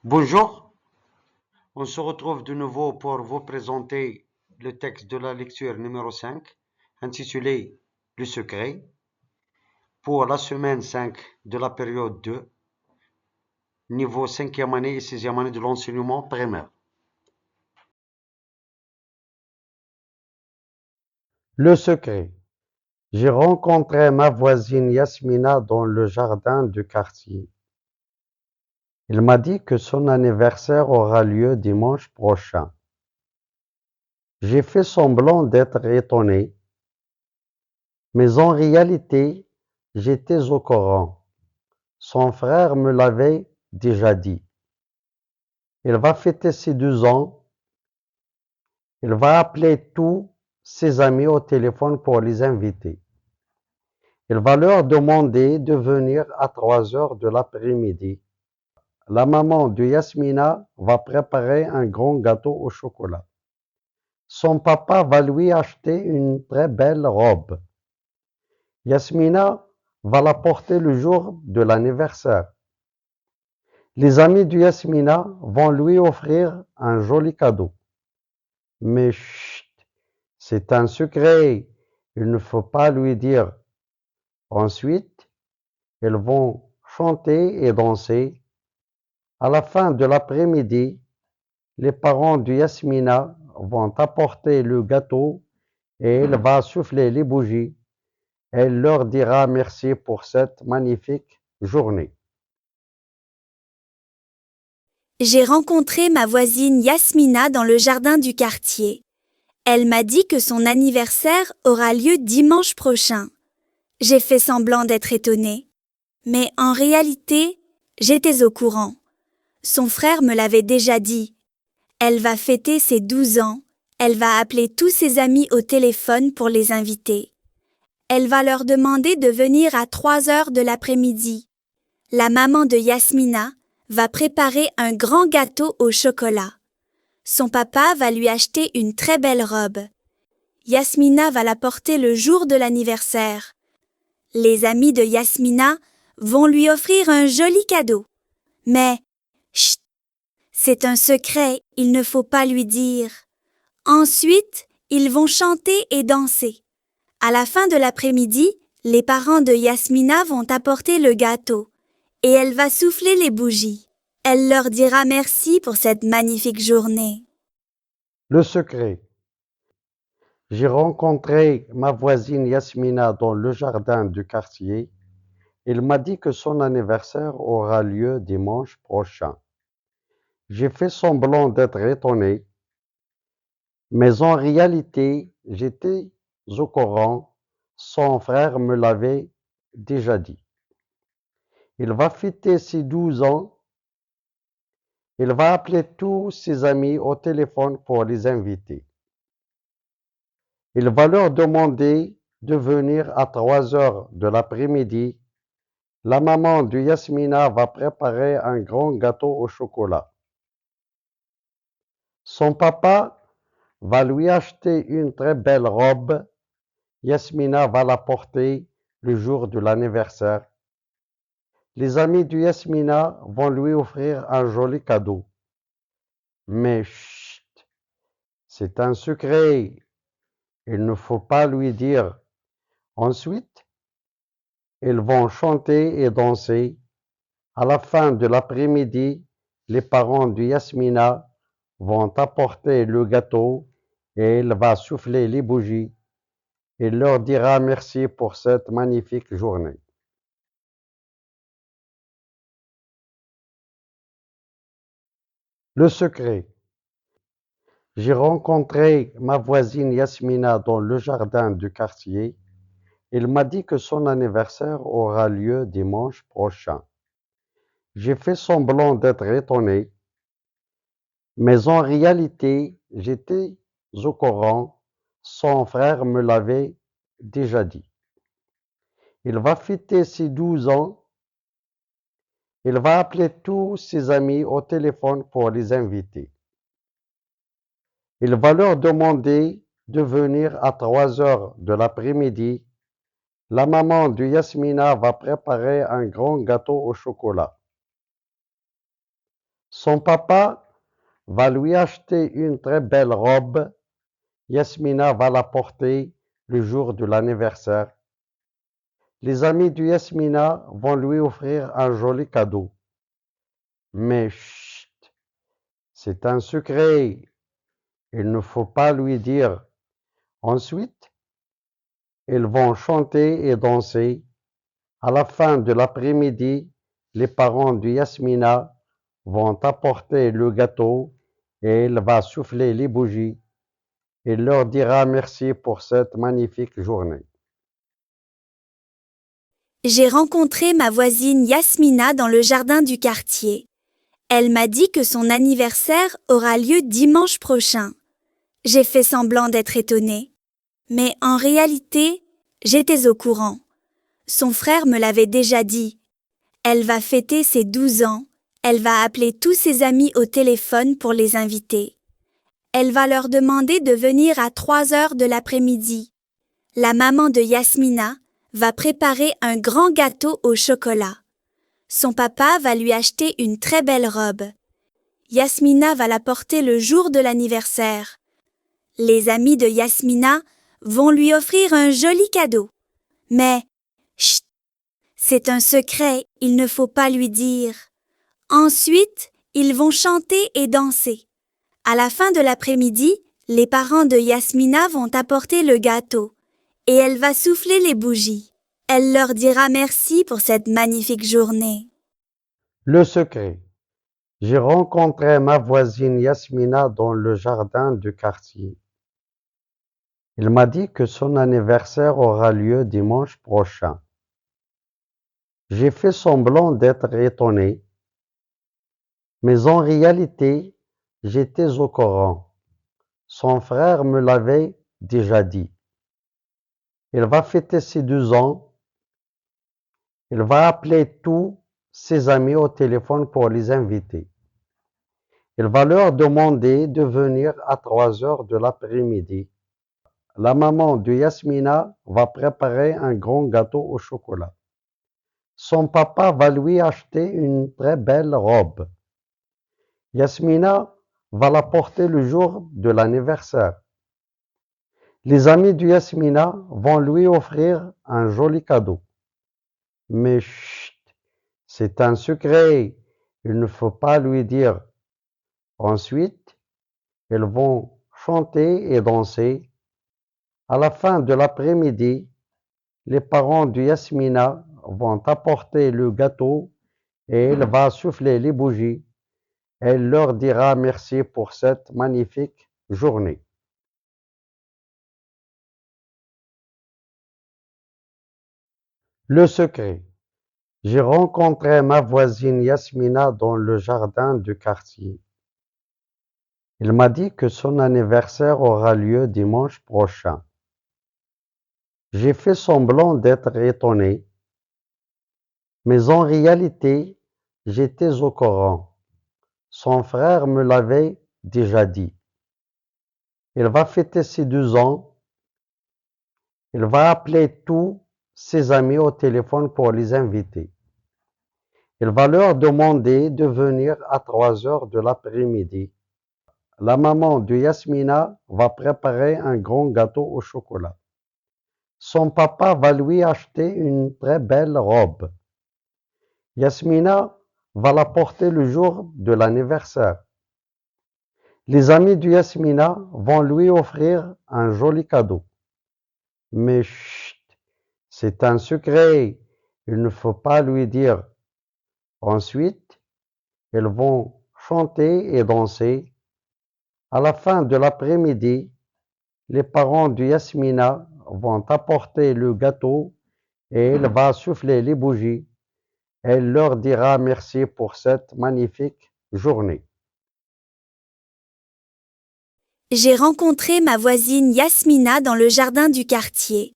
Bonjour, on se retrouve de nouveau pour vous présenter le texte de la lecture numéro 5, intitulé Le secret, pour la semaine 5 de la période 2, niveau 5e année et 6e année de l'enseignement primaire. Le secret. J'ai rencontré ma voisine Yasmina dans le jardin du quartier. Elle m'a dit que son anniversaire aura lieu dimanche prochain. J'ai fait semblant d'être étonné, mais en réalité, j'étais au courant. Son frère me l'avait déjà dit. Elle va fêter ses 2 ans. Elle va appeler tous ses amis au téléphone pour les inviter. Elle va leur demander de venir à 3 heures de l'après-midi. La maman de Yasmina va préparer un grand gâteau au chocolat. Son papa va lui acheter une très belle robe. Yasmina va la porter le jour de l'anniversaire. Les amis de Yasmina vont lui offrir un joli cadeau. Mais chut, c'est un secret, il ne faut pas lui dire. Ensuite, ils vont chanter et danser. À la fin de l'après-midi, les parents de Yasmina vont apporter le gâteau et elle va souffler les bougies. Elle leur dira merci pour cette magnifique journée. J'ai rencontré ma voisine Yasmina dans le jardin du quartier. Elle m'a dit que son anniversaire aura lieu dimanche prochain. J'ai fait semblant d'être étonnée. Mais en réalité, j'étais au courant. Son frère me l'avait déjà dit. Elle va fêter ses 12 ans. Elle va appeler tous ses amis au téléphone pour les inviter. Elle va leur demander de venir à 3 heures de l'après-midi. La maman de Yasmina va préparer un grand gâteau au chocolat. Son papa va lui acheter une très belle robe. Yasmina va la porter le jour de l'anniversaire. Les amis de Yasmina vont lui offrir un joli cadeau. Mais, chut, c'est un secret, il ne faut pas lui dire. Ensuite, ils vont chanter et danser. À la fin de l'après-midi, les parents de Yasmina vont apporter le gâteau et elle va souffler les bougies. Elle leur dira merci pour cette magnifique journée. Le secret. J'ai rencontré ma voisine Yasmina dans le jardin du quartier. Elle m'a dit que son anniversaire aura lieu dimanche prochain. J'ai fait semblant d'être étonné, mais en réalité, j'étais au courant. Son frère me l'avait déjà dit. Il va fêter ses 12 ans. Il va appeler tous ses amis au téléphone pour les inviter. Il va leur demander de venir à 3 heures de l'après-midi. La maman de Yasmina va préparer un grand gâteau au chocolat. Son papa va lui acheter une très belle robe. Yasmina va la porter le jour de l'anniversaire. Les amis de Yasmina vont lui offrir un joli cadeau. Mais chut, c'est un secret, il ne faut pas lui dire. Ensuite, ils vont chanter et danser. À la fin de l'après-midi, les parents de Yasmina vont apporter le gâteau et elle va souffler les bougies. Il leur dira merci pour cette magnifique journée. Le secret. J'ai rencontré ma voisine Yasmina dans le jardin du quartier. Elle m'a dit que son anniversaire aura lieu dimanche prochain. J'ai fait semblant d'être étonné, mais en réalité, j'étais au courant. Son frère me l'avait déjà dit. Il va fêter ses 12 ans. Il va appeler tous ses amis au téléphone pour les inviter. Il va leur demander de venir à 3 heures de l'après-midi. La maman de Yasmina va préparer un grand gâteau au chocolat. Son papa va lui acheter une très belle robe. Yasmina va la porter le jour de l'anniversaire. Les amis de Yasmina vont lui offrir un joli cadeau. Mais chut, c'est un secret. Il ne faut pas lui dire. Ensuite, ils vont chanter et danser. À la fin de l'après-midi, les parents de Yasmina vont apporter le gâteau et il va souffler les bougies. Il leur dira merci pour cette magnifique journée. J'ai rencontré ma voisine Yasmina dans le jardin du quartier. Elle m'a dit que son anniversaire aura lieu dimanche prochain. J'ai fait semblant d'être étonnée. Mais en réalité, j'étais au courant. Son frère me l'avait déjà dit. Elle va fêter ses 12 ans. Elle va appeler tous ses amis au téléphone pour les inviter. Elle va leur demander de venir à 3 heures de l'après-midi. La maman de Yasmina va préparer un grand gâteau au chocolat. Son papa va lui acheter une très belle robe. Yasmina va la porter le jour de l'anniversaire. Les amis de Yasmina vont lui offrir un joli cadeau. Mais, chut, c'est un secret, il ne faut pas lui dire. Ensuite, ils vont chanter et danser. À la fin de l'après-midi, les parents de Yasmina vont apporter le gâteau et elle va souffler les bougies. Elle leur dira merci pour cette magnifique journée. Le secret. J'ai rencontré ma voisine Yasmina dans le jardin du quartier. Il m'a dit que son anniversaire aura lieu dimanche prochain. J'ai fait semblant d'être étonné, mais en réalité, j'étais au courant. Son frère me l'avait déjà dit. Il va fêter ses 12 ans. Il va appeler tous ses amis au téléphone pour les inviter. Il va leur demander de venir à 3 heures de l'après-midi. La maman de Yasmina va préparer un grand gâteau au chocolat. Son papa va lui acheter une très belle robe. Yasmina va la porter le jour de l'anniversaire. Les amis de Yasmina vont lui offrir un joli cadeau. Mais chut, c'est un secret, il ne faut pas lui dire. Ensuite, ils vont chanter et danser. À la fin de l'après-midi, les parents de Yasmina vont apporter le gâteau et il va souffler les bougies. Elle leur dira merci pour cette magnifique journée. Le secret. J'ai rencontré ma voisine Yasmina dans le jardin du quartier. Il m'a dit que son anniversaire aura lieu dimanche prochain. J'ai fait semblant d'être étonné, mais en réalité, j'étais au courant. Son frère me l'avait déjà dit. Il va fêter ses 12 ans. Il va appeler tous ses amis au téléphone pour les inviter. Il va leur demander de venir à 3 heures de l'après-midi. La maman de Yasmina va préparer un grand gâteau au chocolat. Son papa va lui acheter une très belle robe. Yasmina va la porter le jour de l'anniversaire. Les amis de Yasmina vont lui offrir un joli cadeau. Mais chut, c'est un secret, il ne faut pas lui dire. Ensuite, ils vont chanter et danser. À la fin de l'après-midi, les parents de Yasmina vont apporter le gâteau et il va souffler les bougies. Elle leur dira merci pour cette magnifique journée. J'ai rencontré ma voisine Yasmina dans le jardin du quartier.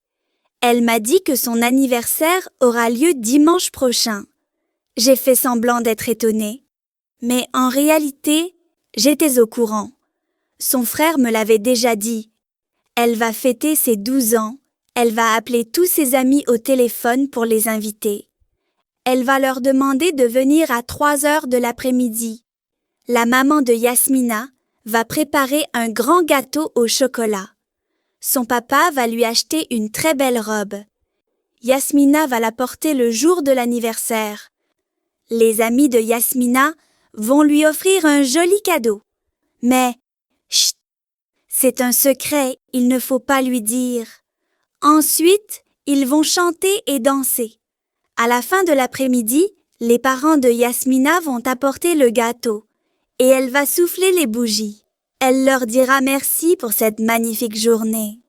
Elle m'a dit que son anniversaire aura lieu dimanche prochain. J'ai fait semblant d'être étonnée. Mais en réalité, j'étais au courant. Son frère me l'avait déjà dit. Elle va fêter ses 12 ans. Elle va appeler tous ses amis au téléphone pour les inviter. Elle va leur demander de venir à 3 heures de l'après-midi. la maman de Yasmina va préparer un grand gâteau au chocolat. Son papa va lui acheter une très belle robe. Yasmina va la porter le jour de l'anniversaire. Les amis de Yasmina vont lui offrir un joli cadeau. Mais, chut, c'est un secret, il ne faut pas lui dire. Ensuite, ils vont chanter et danser. À la fin de l'après-midi, les parents de Yasmina vont apporter le gâteau et elle va souffler les bougies. Elle leur dira merci pour cette magnifique journée.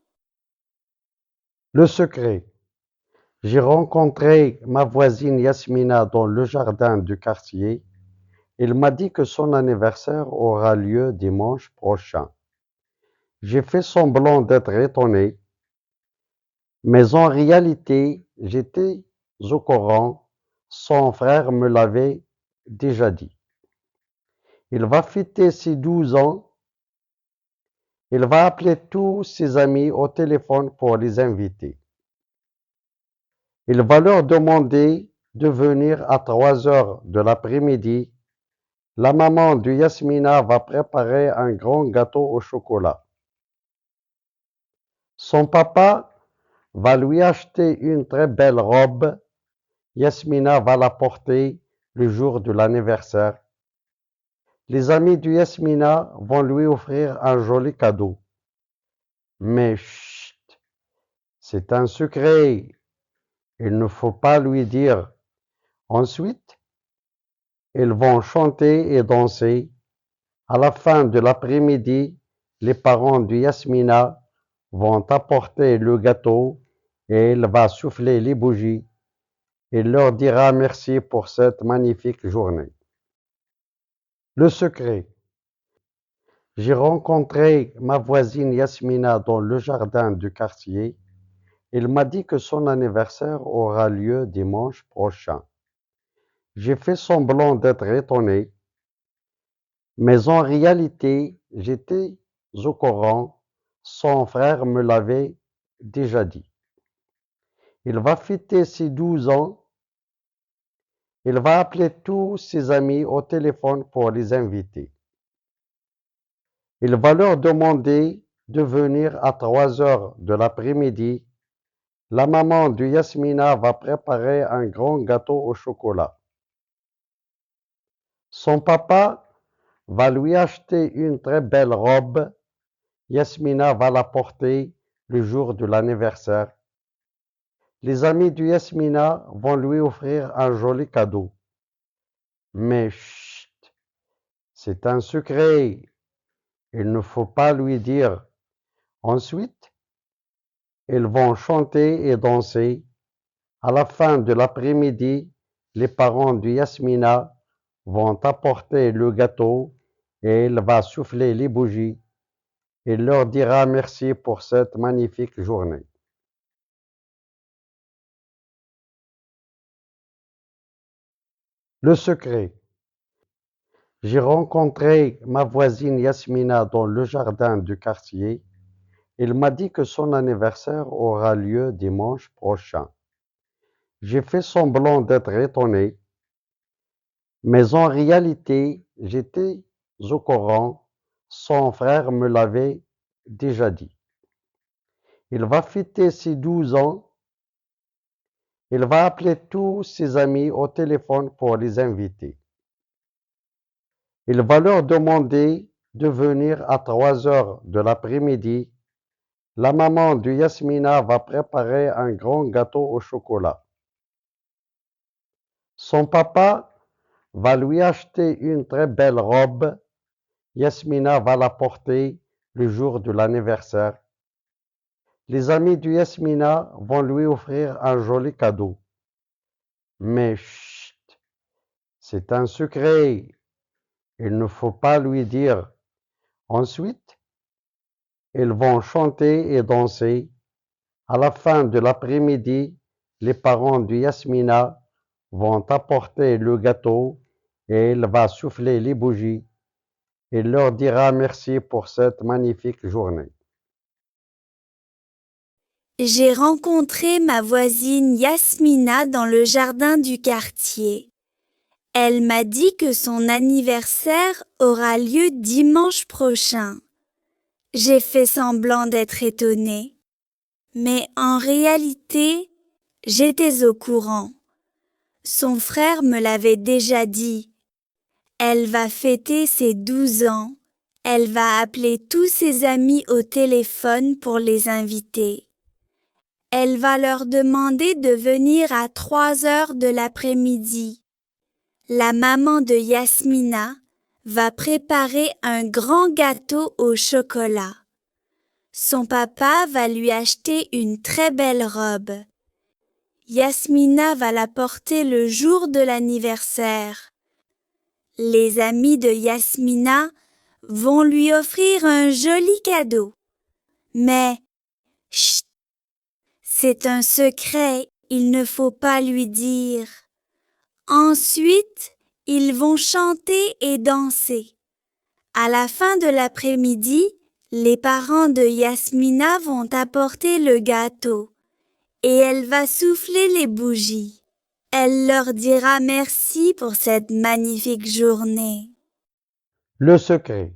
Le secret. J'ai rencontré ma voisine Yasmina dans le jardin du quartier. Il m'a dit que son anniversaire aura lieu dimanche prochain. J'ai fait semblant d'être étonné, mais en réalité, j'étais au courant. Son frère me l'avait déjà dit. Il va fêter ses 12 ans. Il va appeler tous ses amis au téléphone pour les inviter. Il va leur demander de venir à 3 heures de l'après-midi. La maman de Yasmina va préparer un grand gâteau au chocolat. Son papa va lui acheter une très belle robe. Yasmina va la porter le jour de l'anniversaire. Les amis de Yasmina vont lui offrir un joli cadeau. Mais chut, c'est un secret. Il ne faut pas lui dire. Ensuite, ils vont chanter et danser. À la fin de l'après-midi, les parents de Yasmina vont apporter le gâteau et il va souffler les bougies. Il leur dira merci pour cette magnifique journée. Le secret. J'ai rencontré ma voisine Yasmina dans le jardin du quartier. Il m'a dit que son anniversaire aura lieu dimanche prochain. J'ai fait semblant d'être étonné, mais en réalité, j'étais au courant. Son frère me l'avait déjà dit. Il va fêter ses 12 ans. Il va appeler tous ses amis au téléphone pour les inviter. Il va leur demander de venir à 3 heures de l'après-midi. La maman de Yasmina va préparer un grand gâteau au chocolat. Son papa va lui acheter une très belle robe. Yasmina va la porter le jour de l'anniversaire. Les amis de Yasmina vont lui offrir un joli cadeau. Mais chut, c'est un secret. Il ne faut pas lui dire. Ensuite, ils vont chanter et danser. À la fin de l'après-midi, les parents de Yasmina vont apporter le gâteau et il va souffler les bougies. Il leur dira merci pour cette magnifique journée. Le secret. J'ai rencontré ma voisine Yasmina dans le jardin du quartier. Il m'a dit que son anniversaire aura lieu dimanche prochain. J'ai fait semblant d'être étonné, mais en réalité, j'étais au courant. Son frère me l'avait déjà dit. Il va fêter ses 12 ans. Il va appeler tous ses amis au téléphone pour les inviter. Il va leur demander de venir à 3 heures de l'après-midi. La maman de Yasmina va préparer un grand gâteau au chocolat. Son papa va lui acheter une très belle robe. Yasmina va la porter le jour de l'anniversaire. Les amis de Yasmina vont lui offrir un joli cadeau. Mais chut, c'est un secret. Il ne faut pas lui dire. Ensuite, ils vont chanter et danser. À la fin de l'après-midi, les parents de Yasmina vont apporter le gâteau et il va souffler les bougies. Il leur dira merci pour cette magnifique journée. J'ai rencontré ma voisine Yasmina dans le jardin du quartier. Elle m'a dit que son anniversaire aura lieu dimanche prochain. J'ai fait semblant d'être étonnée, mais en réalité, j'étais au courant. Son frère me l'avait déjà dit. Elle va fêter ses 12 ans. Elle va appeler tous ses amis au téléphone pour les inviter. Elle va leur demander de venir à 3 heures de l'après-midi. La maman de Yasmina va préparer un grand gâteau au chocolat. Son papa va lui acheter une très belle robe. Yasmina va la porter le jour de l'anniversaire. Les amis de Yasmina vont lui offrir un joli cadeau. Mais, chut, c'est un secret, il ne faut pas lui dire. Ensuite, ils vont chanter et danser. À la fin de l'après-midi, les parents de Yasmina vont apporter le gâteau et elle va souffler les bougies. Elle leur dira merci pour cette magnifique journée. Le secret.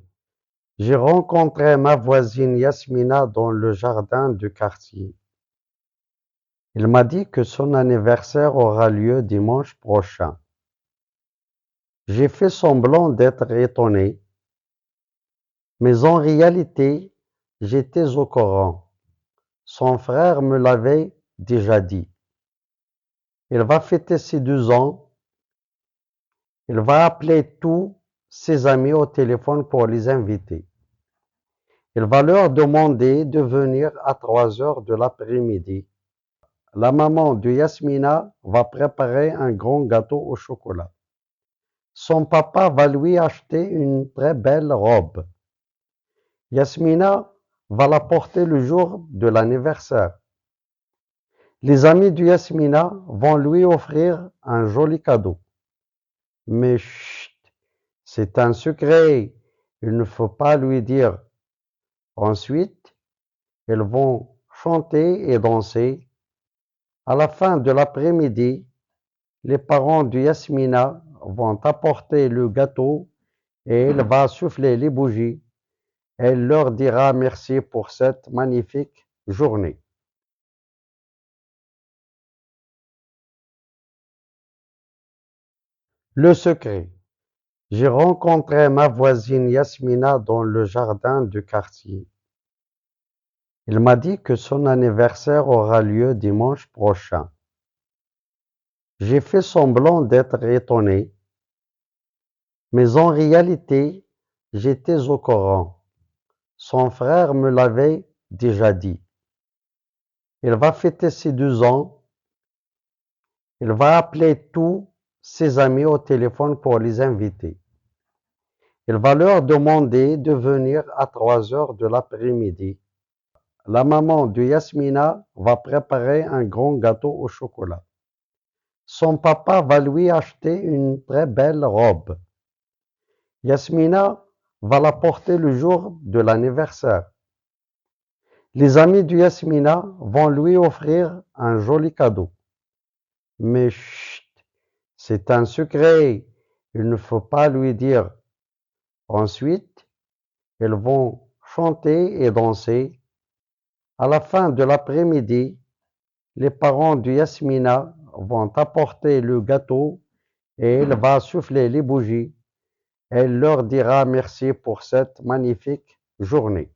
J'ai rencontré ma voisine Yasmina dans le jardin du quartier. Elle m'a dit que son anniversaire aura lieu dimanche prochain. J'ai fait semblant d'être étonné, mais en réalité, j'étais au courant. Son frère me l'avait déjà dit. Il va fêter ses 12 ans. Il va appeler tous ses amis au téléphone pour les inviter. Il va leur demander de venir à 3 heures de l'après-midi. La maman de Yasmina va préparer un grand gâteau au chocolat. Son papa va lui acheter une très belle robe. Yasmina va la porter le jour de l'anniversaire. Les amis de Yasmina vont lui offrir un joli cadeau. Mais chut, c'est un secret, il ne faut pas lui dire. Ensuite, ils vont chanter et danser. À la fin de l'après-midi, les parents de Yasmina vont apporter le gâteau et elle va souffler les bougies. Elle leur dira merci pour cette magnifique journée. Le secret. J'ai rencontré ma voisine Yasmina dans le jardin du quartier. Elle m'a dit que son anniversaire aura lieu dimanche prochain. J'ai fait semblant d'être étonné, mais en réalité, j'étais au courant. Son frère me l'avait déjà dit. Il va fêter ses 12 ans. Il va appeler tous ses amis au téléphone pour les inviter. Il va leur demander de venir à 3 heures de l'après-midi. La maman de Yasmina va préparer un grand gâteau au chocolat. Son papa va lui acheter une très belle robe. Yasmina va la porter le jour de l'anniversaire. Les amis de Yasmina vont lui offrir un joli cadeau. Mais chut, c'est un secret, il ne faut pas lui dire. Ensuite, ils vont chanter et danser. À la fin de l'après-midi, les parents de Yasmina vont apporter le gâteau et elle va souffler les bougies. Elle leur dira merci pour cette magnifique journée.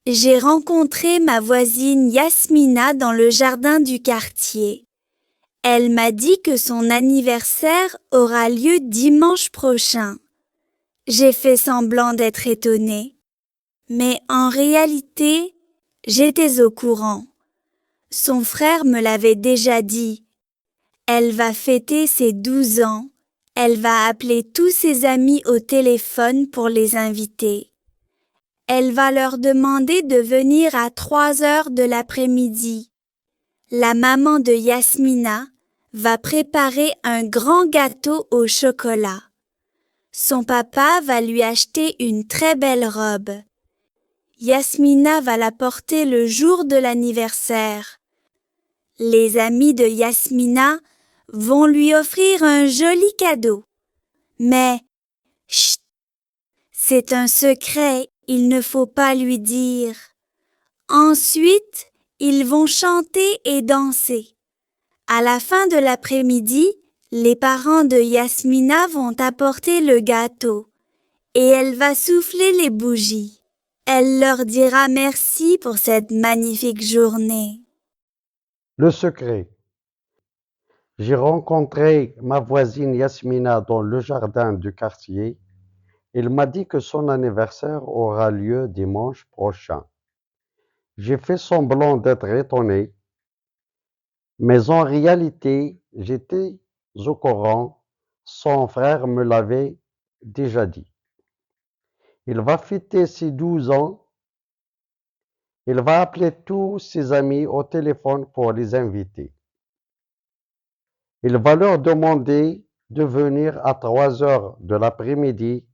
J'ai rencontré ma voisine Yasmina dans le jardin du quartier. Elle m'a dit que son anniversaire aura lieu dimanche prochain. J'ai fait semblant d'être étonnée, mais en réalité, j'étais au courant. Son frère me l'avait déjà dit. Elle va fêter ses 12 ans. Elle va appeler tous ses amis au téléphone pour les inviter. Elle va leur demander de venir à 3 heures de l'après-midi. La maman de Yasmina va préparer un grand gâteau au chocolat. Son papa va lui acheter une très belle robe. Yasmina va la porter le jour de l'anniversaire. Les amis de Yasmina vont lui offrir un joli cadeau. Mais, chut, c'est un secret, il ne faut pas lui dire. Ensuite, ils vont chanter et danser. À la fin de l'après-midi, les parents de Yasmina vont apporter le gâteau et elle va souffler les bougies. Elle leur dira merci pour cette magnifique journée. Le secret. J'ai rencontré ma voisine Yasmina dans le jardin du quartier. Elle m'a dit que son anniversaire aura lieu dimanche prochain. J'ai fait semblant d'être étonné, mais en réalité, j'étais au courant. Son frère me l'avait déjà dit. Il va fêter ses 12 ans. Il va appeler tous ses amis au téléphone pour les inviter. Il va leur demander de venir à 3 heures de l'après-midi.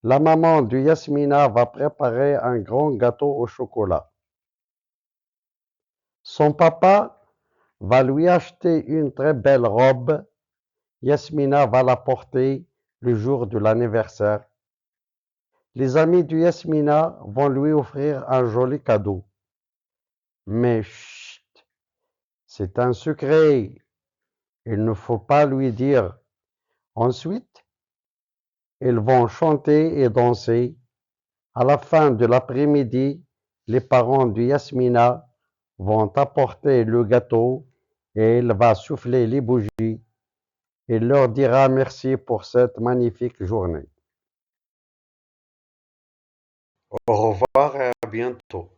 La maman de Yasmina va préparer un grand gâteau au chocolat. Son papa va lui acheter une très belle robe. Yasmina va la porter le jour de l'anniversaire. Les amis de Yasmina vont lui offrir un joli cadeau. Mais chut, c'est un secret. Il ne faut pas lui dire. Ensuite, ils vont chanter et danser. À la fin de l'après-midi, les parents de Yasmina vont apporter le gâteau et il va souffler les bougies. Il leur dira merci pour cette magnifique journée. Au revoir et à bientôt.